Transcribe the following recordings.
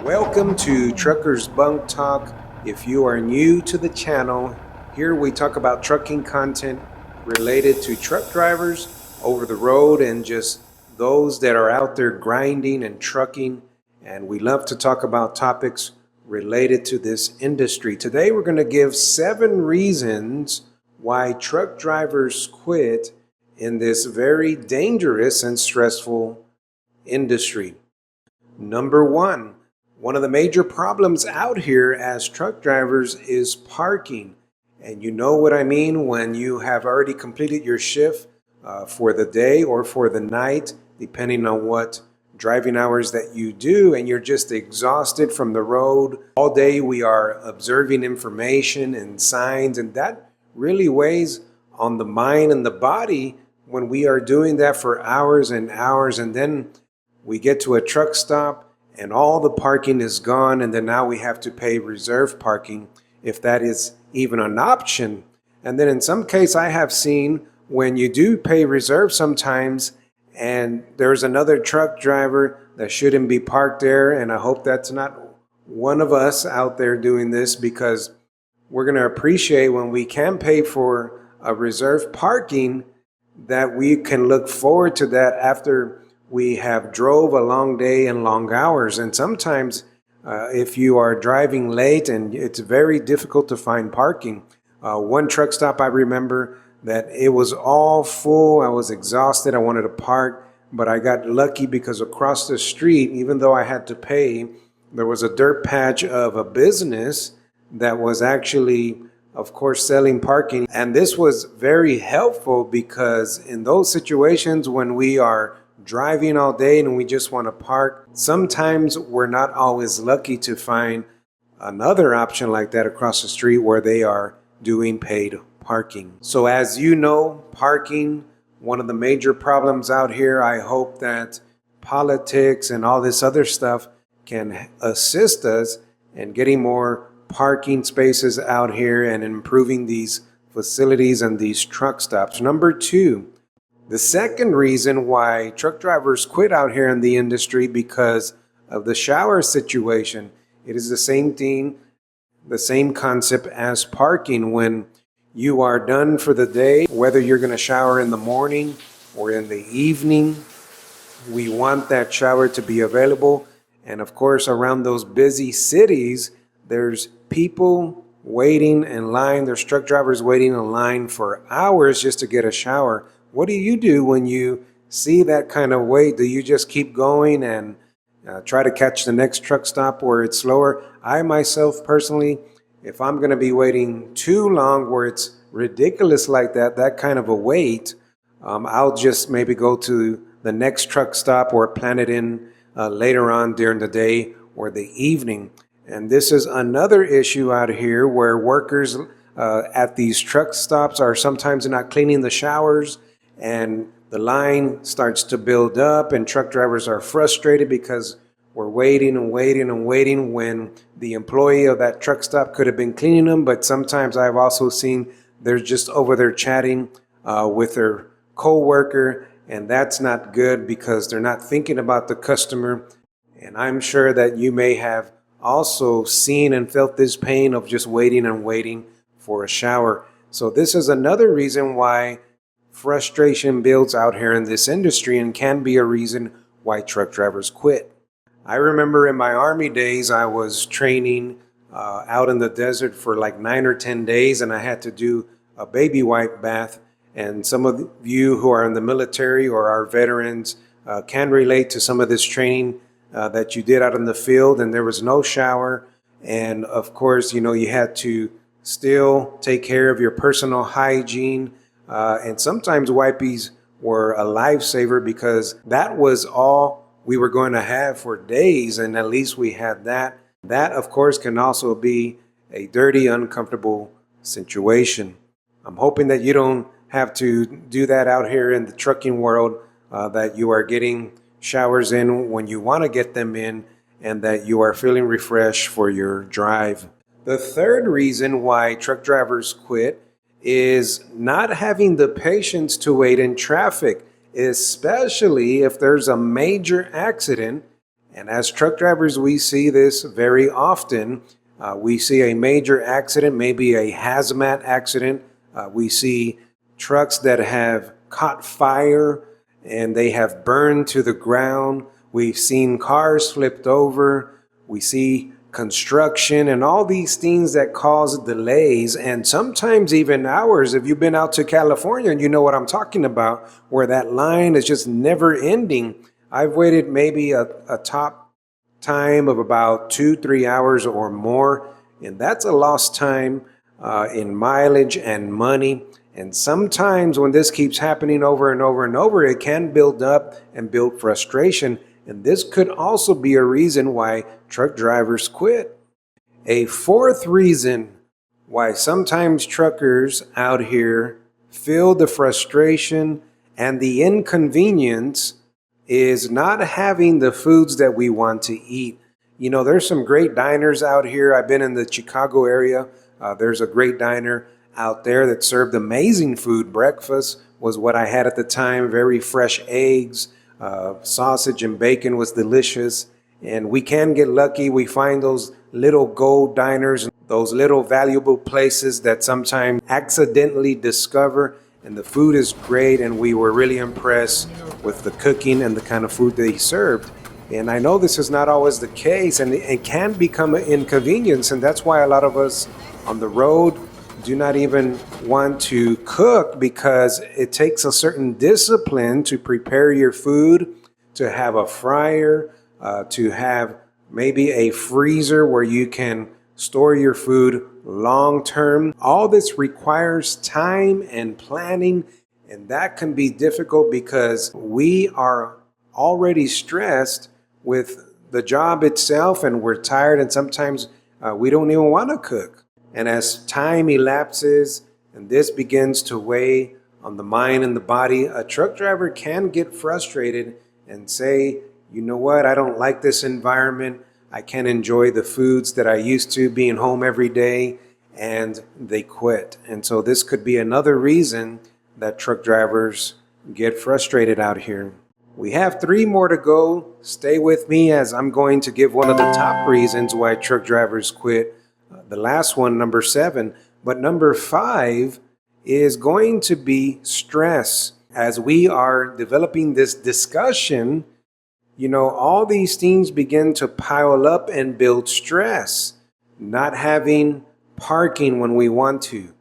Welcome to Truckers Bunk Talk. If you are new to the channel, here we talk about trucking content related to truck drivers, over the road, and just those that are out there grinding and trucking. And we love to talk about topics related to this industry. Today we're going to give 7 reasons why truck drivers quit in this very dangerous and stressful industry. Number one of the major problems out here as truck drivers is parking. And you know what I mean when you have already completed your shift for the day or for the night, depending on what driving hours that you do, and you're just exhausted from the road. All day we are observing information and signs, and that really weighs on the mind and the body when we are doing that for hours and hours, and then we get to a truck stop and all the parking is gone, and then now we have to pay reserve parking if that is even an option. And then in some case I have seen when you do pay reserve sometimes and there's another truck driver that shouldn't be parked there, and I hope that's not one of us out there doing this, because we're going to appreciate when we can pay for a reserve parking, that we can look forward to that after we have drove a long day and long hours. And sometimes if you are driving late and it's very difficult to find parking. One truck stop I remember that it was all full. I was exhausted. I wanted to park, but I got lucky because across the street, even though I had to pay, there was a dirt patch of a business that was actually, of course, selling parking. And this was very helpful because in those situations when we are driving all day and we just want to park, sometimes we're not always lucky to find another option like that across the street where they are doing paid parking. So as you know, parking, one of the major problems out here. I hope that politics and all this other stuff can assist us in getting more parking spaces out here and improving these facilities and these truck stops. Number 2, the second reason why truck drivers quit out here in the industry, because of the shower situation. It is the same thing, the same concept as parking. When you are done for the day, whether you're going to shower in the morning or in the evening, we want that shower to be available. And of course, around those busy cities, there's people waiting in line. There's truck drivers waiting in line for hours just to get a shower. What do you do when you see that kind of wait? Do you just keep going and try to catch the next truck stop where it's slower? I myself personally, if I'm going to be waiting too long where it's ridiculous like that kind of a wait, I'll just maybe go to the next truck stop or plan it in later on during the day or the evening. And this is another issue out here where workers at these truck stops are sometimes not cleaning the showers, and the line starts to build up, and truck drivers are frustrated because we're waiting and waiting and waiting when the employee of that truck stop could have been cleaning them. But sometimes I've also seen they're just over there chatting with their co-worker, and that's not good because they're not thinking about the customer. And I'm sure that you may have also seen and felt this pain of just waiting and waiting for a shower. So this is another reason why frustration builds out here in this industry, and can be a reason why truck drivers quit. I remember in my Army days, I was training out in the desert for like 9 or 10 days, and I had to do a baby wipe bath. And some of you who are in the military or are veterans can relate to some of this training that you did out in the field, and there was no shower. And of course, you had to still take care of your personal hygiene. And sometimes wipies were a lifesaver because that was all we were going to have for days, and at least we had that. That, of course, can also be a dirty, uncomfortable situation. I'm hoping that you don't have to do that out here in the trucking world, that you are getting showers in when you want to get them in, and that you are feeling refreshed for your drive. The third reason why truck drivers quit is not having the patience to wait in traffic, especially if there's a major accident And as truck drivers, we see this very often. We see a major accident, maybe a hazmat accident. We see trucks that have caught fire and they have burned to the ground. We've seen cars flipped over. We see construction and all these things that cause delays, and sometimes even hours. If you've been out to California and you know what I'm talking about, where that line is just never ending. I've waited maybe a top time of about 2-3 hours or more, and that's a lost time in mileage and money. And sometimes when this keeps happening over and over and over, it can build up and build frustration. And this could also be a reason why truck drivers quit. A fourth reason why sometimes truckers out here feel the frustration and the inconvenience is not having the foods that we want to eat. You know, there's some great diners out here. I've been in the Chicago area. There's a great diner out there that served amazing food. Breakfast was what I had at the time, very fresh eggs. Sausage and bacon was delicious, and we can get lucky. We find those little gold diners, those little valuable places that sometimes accidentally discover, and the food is great, and we were really impressed with the cooking and the kind of food they served. And I know this is not always the case, and it can become an inconvenience, and that's why a lot of us on the road do not even want to cook, because it takes a certain discipline to prepare your food, to have a fryer, to have maybe a freezer where you can store your food long term. All this requires time and planning, and that can be difficult because we are already stressed with the job itself, and we're tired, and sometimes we don't even want to cook. And as time elapses and this begins to weigh on the mind and the body, a truck driver can get frustrated and say, you know what, I don't like this environment. I can't enjoy the foods that I used to, being home every day, and they quit. And so this could be another reason that truck drivers get frustrated out here. We have 3 more to go. Stay with me as I'm going to give one of the top reasons why truck drivers quit. The last one, number 7. But number 5 is going to be stress. As we are developing this discussion, you know, all these things begin to pile up and build stress. Not having parking when we want to,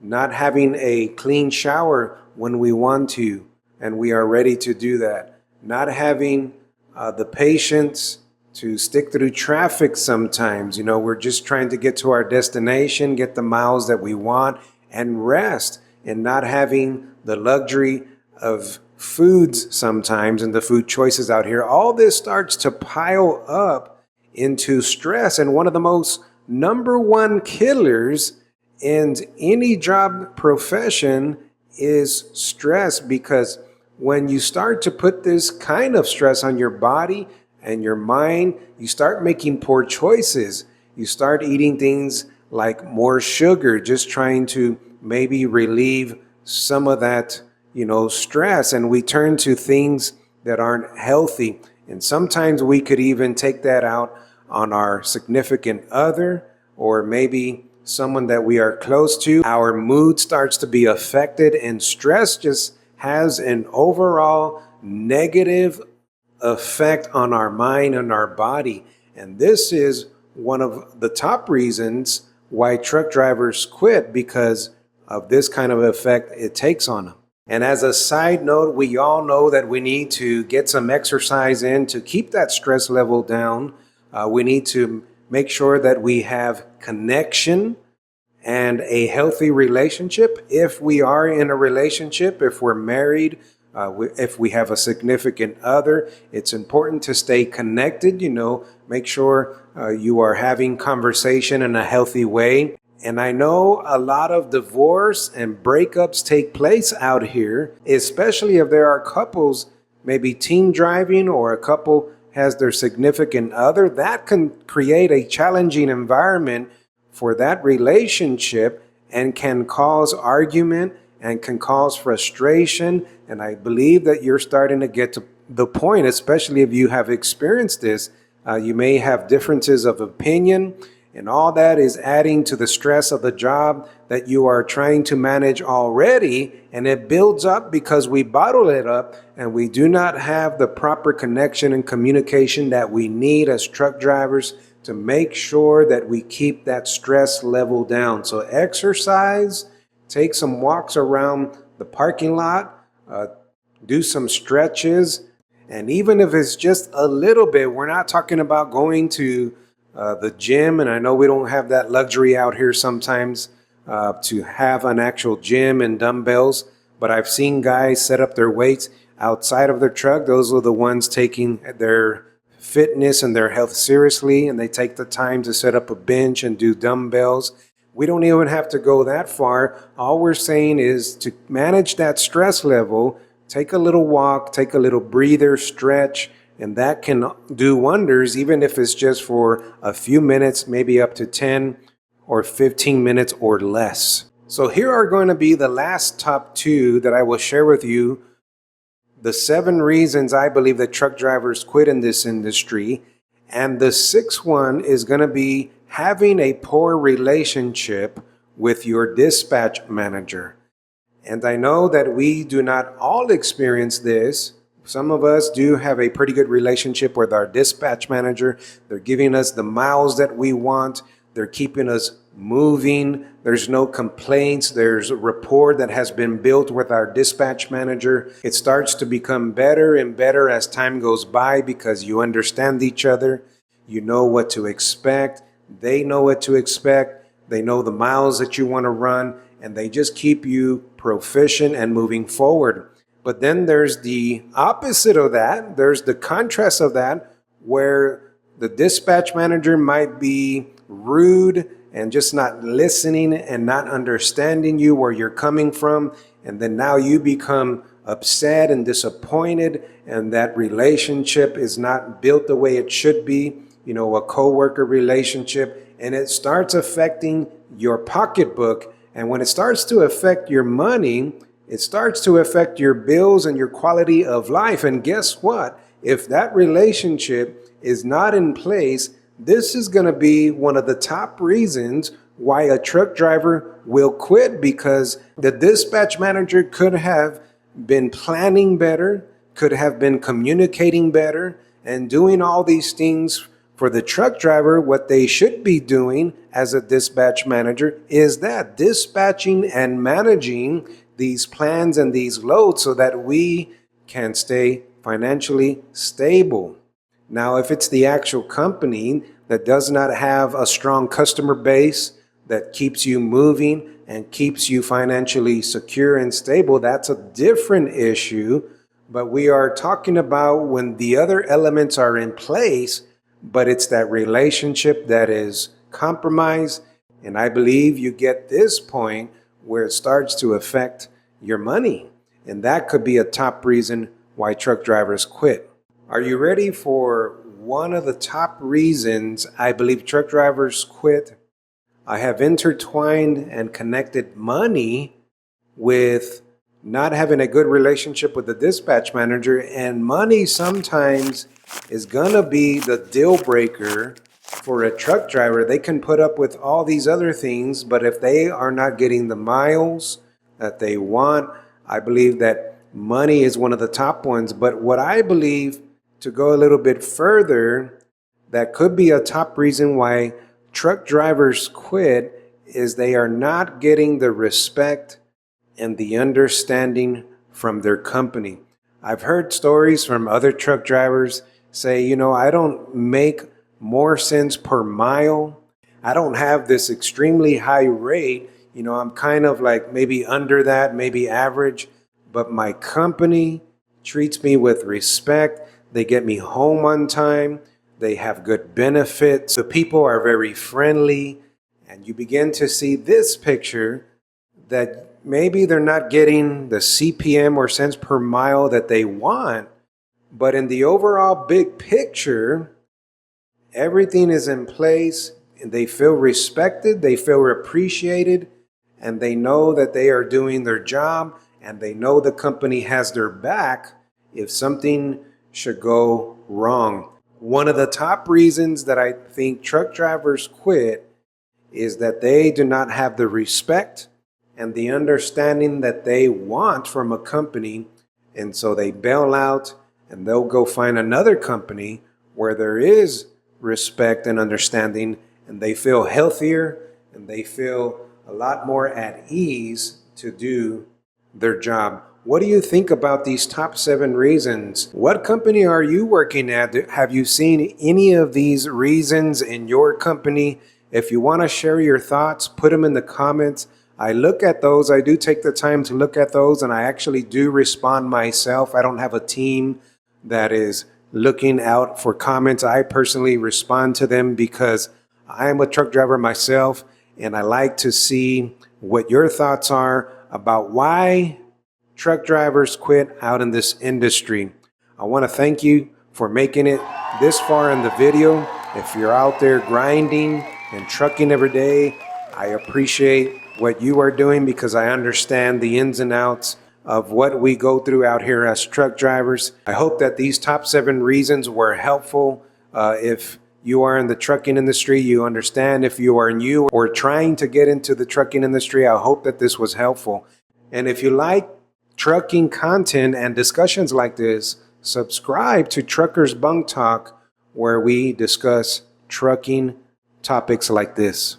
not having a clean shower when we want to, and we are ready to do that, not having the patience to stick through traffic sometimes. You know, we're just trying to get to our destination, get the miles that we want, and rest, and not having the luxury of foods sometimes and the food choices out here. All this starts to pile up into stress, and one of the most number one killers in any job profession is stress, because when you start to put this kind of stress on your body and your mind, you start making poor choices. You start eating things like more sugar, just trying to maybe relieve some of that, you know, stress. And we turn to things that aren't healthy. And sometimes we could even take that out on our significant other, or maybe someone that we are close to. Our mood starts to be affected, and stress just has an overall negative effect on our mind and our body. And this is one of the top reasons why truck drivers quit, because of this kind of effect it takes on them. And as a side note, we all know that we need to get some exercise in to keep that stress level down. We need to make sure that we have connection and a healthy relationship. If we are in a relationship, if we're married, if we have a significant other, it's important to stay connected. You know, make sure you are having conversation in a healthy way. And I know a lot of divorce and breakups take place out here, especially if there are couples, maybe team driving, or a couple has their significant other. That can create a challenging environment for that relationship and can cause argument and can cause frustration. And I believe that you're starting to get the point, especially if you have experienced this. You may have differences of opinion, and all that is adding to the stress of the job that you are trying to manage already, and it builds up because we bottle it up and we do not have the proper connection and communication that we need as truck drivers to make sure that we keep that stress level down. So exercise, take some walks around the parking lot, do some stretches, and even if it's just a little bit, we're not talking about going to the gym, and I know we don't have that luxury out here sometimes to have an actual gym and dumbbells, but I've seen guys set up their weights outside of their truck. Those are the ones taking their fitness and their health seriously, and they take the time to set up a bench and do dumbbells. We don't even have to go that far. All we're saying is to manage that stress level, take a little walk, take a little breather, stretch, and that can do wonders, even if it's just for a few minutes, maybe up to 10 or 15 minutes or less. So here are going to be the last top 2 that I will share with you. The 7 reasons I believe that truck drivers quit in this industry. And the 6th one is going to be having a poor relationship with your dispatch manager. And I know that we do not all experience this. Some of us do have a pretty good relationship with our dispatch manager. They're giving us the miles that we want. They're keeping us moving. There's no complaints. There's a rapport that has been built with our dispatch manager. It starts to become better and better as time goes by because you understand each other. You know what to expect. They know what to expect. They know the miles that you want to run, and they just keep you proficient and moving forward. But then there's the opposite of that. There's the contrast of that, where the dispatch manager might be rude and just not listening and not understanding you, where you're coming from. And then now you become upset and disappointed, and that relationship is not built the way it should be, a coworker relationship, and it starts affecting your pocketbook. And when it starts to affect your money, it starts to affect your bills and your quality of life. And guess what? If that relationship is not in place, this is going to be one of the top reasons why a truck driver will quit, because the dispatch manager could have been planning better, could have been communicating better, and doing all these things for the truck driver. What they should be doing as a dispatch manager is that dispatching and managing these plans and these loads so that we can stay financially stable. Now, if it's the actual company that does not have a strong customer base that keeps you moving and keeps you financially secure and stable, that's a different issue. But we are talking about when the other elements are in place, but it's that relationship that is compromised. And I believe you get this point where it starts to affect your money. And that could be a top reason why truck drivers quit. Are you ready for one of the top reasons I believe truck drivers quit? I have intertwined and connected money with not having a good relationship with the dispatch manager, and money sometimes is gonna be the deal breaker for a truck driver. They can put up with all these other things, but if they are not getting the miles that they want, I believe that money is one of the top ones. But what I believe, to go a little bit further, that could be a top reason why truck drivers quit is they are not getting the respect and the understanding from their company. I've heard stories from other truck drivers say, I don't make more cents per mile. I don't have this extremely high rate. I'm kind of like maybe under that, maybe average, but my company treats me with respect. They get me home on time. They have good benefits. The people are very friendly. And you begin to see this picture that maybe they're not getting the CPM or cents per mile that they want, but in the overall big picture, everything is in place and they feel respected, they feel appreciated, and they know that they are doing their job, and they know the company has their back if something should go wrong. One of the top reasons that I think truck drivers quit is that they do not have the respect and the understanding that they want from a company. And so they bail out and they'll go find another company where there is respect and understanding, and they feel healthier and they feel a lot more at ease to do their job. What do you think about these top 7 reasons? What company are you working at? Have you seen any of these reasons in your company? If you want to share your thoughts, put them in the comments. I look at those. I do take the time to look at those, and I actually do respond myself. I don't have a team that is looking out for comments. I personally respond to them because I am a truck driver myself, and I like to see what your thoughts are about why truck drivers quit out in this industry. I want to thank you for making it this far in the video. If you're out there grinding and trucking every day, I appreciate what you are doing because I understand the ins and outs of what we go through out here as truck drivers. I hope that these top 7 reasons were helpful. If you are in the trucking industry, you understand. If you are new or trying to get into the trucking industry, I hope that this was helpful. And if you like trucking content and discussions like this, subscribe to Truckers Bunk Talk, where we discuss trucking topics like this.